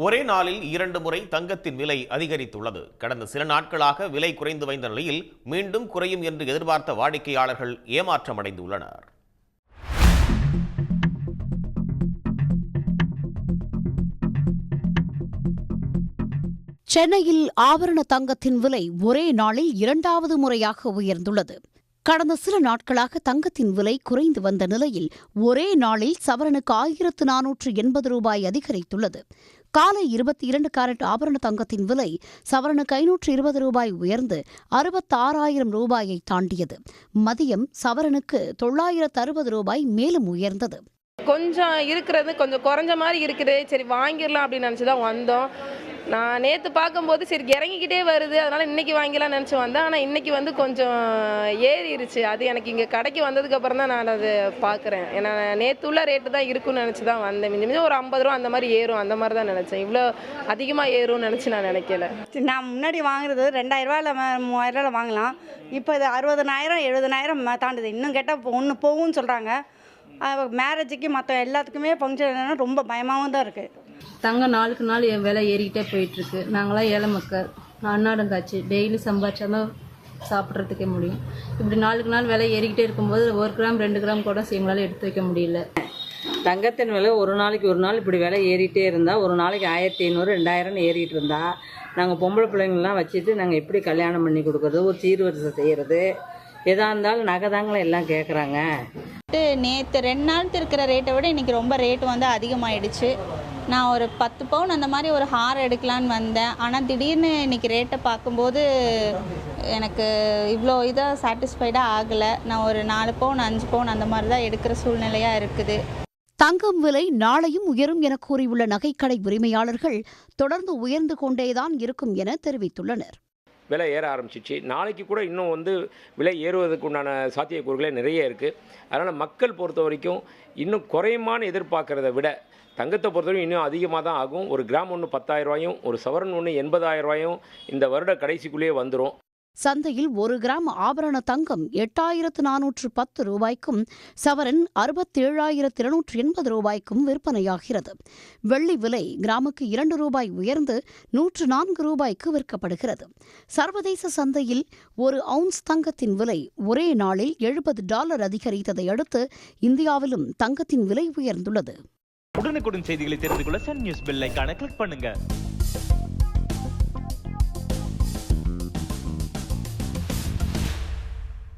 ஒரே நாளில் 2 முறை தங்கத்தின் விலை அதிகரித்துள்ளது. கடந்த சில நாட்களாக விலை குறைந்து வந்த நிலையில் மீண்டும் குறையும் என்று எதிர்பார்த்த வாடிக்கையாளர்கள் ஏமாற்றமடைந்துள்ளனர். சென்னையில் ஆபரண தங்கத்தின் விலை ஒரே நாளில் 2வது முறையாக உயர்ந்துள்ளது. கடந்த சில நாட்களாக தங்கத்தின் விலை குறைந்து வந்த நிலையில் ஒரே நாளில் சவரனுக்கு 1480 ரூபாய் அதிகரித்துள்ளது. காலை 22 கேரட் ஆபரண தங்கத்தின் விலை சவரனுக்கு 520 ரூபாய் உயர்ந்து 66,000 ரூபாயை தாண்டியது. மதியம் சவரனுக்கு 960 ரூபாய் மேலும் உயர்ந்தது. கொஞ்சம் இருக்கிறது கொஞ்சம் குறைஞ்ச மாதிரி இருக்குது, சரி வாங்கிடலாம் அப்படின்னு நினச்சி தான் வந்தோம். நான் நேற்று பார்க்கும்போது சரி இறங்கிக்கிட்டே வருது, அதனால் இன்றைக்கி வாங்கிடலாம் நினச்சி வந்தேன். ஆனால் இன்றைக்கி வந்து கொஞ்சம் ஏறிடுச்சு. அது எனக்கு இங்கே கடைக்கு வந்ததுக்கப்புறம் தான் நான் அதை பார்க்குறேன். ஏன்னா நேற்று உள்ள ரேட்டு தான் இருக்குன்னு நினச்சி தான் வந்தேன். மிஞ்சும் ஒரு 50 ரூபா அந்த மாதிரி ஏறும், அந்த மாதிரி தான் நினச்சேன். இவ்வளோ அதிகமாக ஏறும்னு நினச்சி நான் நினைக்கல. நான் முன்னாடி வாங்குறது 2000 இல்லை 3000 வாங்கலாம். இப்போ இது 60,000 70,000 தாண்டுது. இன்னும் கேட்டால் ஒன்று போகும்னு சொல்கிறாங்க. மேரேஜுக்கு மற்ற எல்லாத்துக்குமே ஃபங்க்ஷன் ரொம்ப பயமாகவும் தான் இருக்குது. தங்கம் நாளுக்கு நாள் என் விலை ஏறிக்கிட்டே போயிட்டுருக்கு. நாங்களாம் ஏழை மக்கள், அன்னாடங்காச்சு டெய்லி சம்பாதிச்சா தான் சாப்பிட்றதுக்கே முடியும். இப்படி நாளுக்கு நாள் விலை ஏறிக்கிட்டே இருக்கும்போது 1 கிராம் 2 கிராம் கூட எங்களால் எடுத்து வைக்க முடியல. தங்கத்தின் விலை ஒரு நாளைக்கு ஒரு நாள் இப்படி விலை ஏறிட்டே இருந்தால், ஒரு நாளைக்கு 1500 2000 ஏறிட்டு இருந்தா நாங்கள் பொம்பளை பிள்ளைங்கள்லாம் வச்சுட்டு நாங்கள் எப்படி கல்யாணம் பண்ணி கொடுக்குறது, ஒரு சீர்வரிசை செய்கிறது, எதாக இருந்தாலும் நகை தாங்களே எல்லாம் கேட்குறாங்க. நேற்று 2 நாள் இருக்கிற ரேட்டை விட இன்றைக்கி ரொம்ப ரேட்டு வந்து அதிகமாகிடுச்சு. நான் ஒரு 10 பவுன் அந்த மாதிரி ஒரு ஹார் எடுக்கலான்னு வந்தேன். ஆனால் திடீர்னு இன்றைக்கி ரேட்டை பார்க்கும்போது எனக்கு இவ்வளோ இதாக சாட்டிஸ்ஃபைடாக ஆகலை. நான் ஒரு 4 பவுன் 5 பவுன் அந்த மாதிரி தான் எடுக்கிற சூழ்நிலையாக இருக்குது. தங்கம் விலை நாளையும் உயரும் என கூறியுள்ள நகைக்கடை உரிமையாளர்கள் தொடர்ந்து உயர்ந்து கொண்டேதான் இருக்கும் என தெரிவித்துள்ளனர். விலை ஏற ஆரம்பிச்சிச்சு. நாளைக்கு கூட இன்னும் விலை ஏறுவதற்கு உண்டான சாத்தியக்கூறுகளே நிறைய இருக்குது. அதனால் மக்கள் பொறுத்த வரைக்கும் இன்னும் குறையுமான்னு எதிர்பார்க்குறத விட தங்கத்தை பொறுத்தவரைக்கும் இன்னும் அதிகமாக தான் ஆகும். ஒரு கிராம் ஒன்று 10,000 ரூபாயும் ஒரு சவரன் ஒன்று 80,000 ரூபாயும் இந்த வருட கடைசிக்குள்ளேயே வந்துடும். சந்தையில் 1 கிராம் ஆபரண தங்கம் 8,410 ரூபாய்க்கும் சவரன் 67,280 ரூபாய்க்கும் விற்பனையாகிறது. வெள்ளி விலை கிராமுக்கு 2 ரூபாய் உயர்ந்து 104 ரூபாய்க்கு விற்கப்படுகிறது. சர்வதேச சந்தையில் 1 அவுன்ஸ் தங்கத்தின் விலை ஒரே நாளில் $70 அதிகரித்ததை அடுத்து இந்தியாவிலும் தங்கத்தின் விலை உயர்ந்துள்ளது. உடனுக்குடன் செய்திகளை தெரிந்து கொள்ள சன் நியூஸ் பெல் ஐகானை கிளிக் பண்ணுங்க.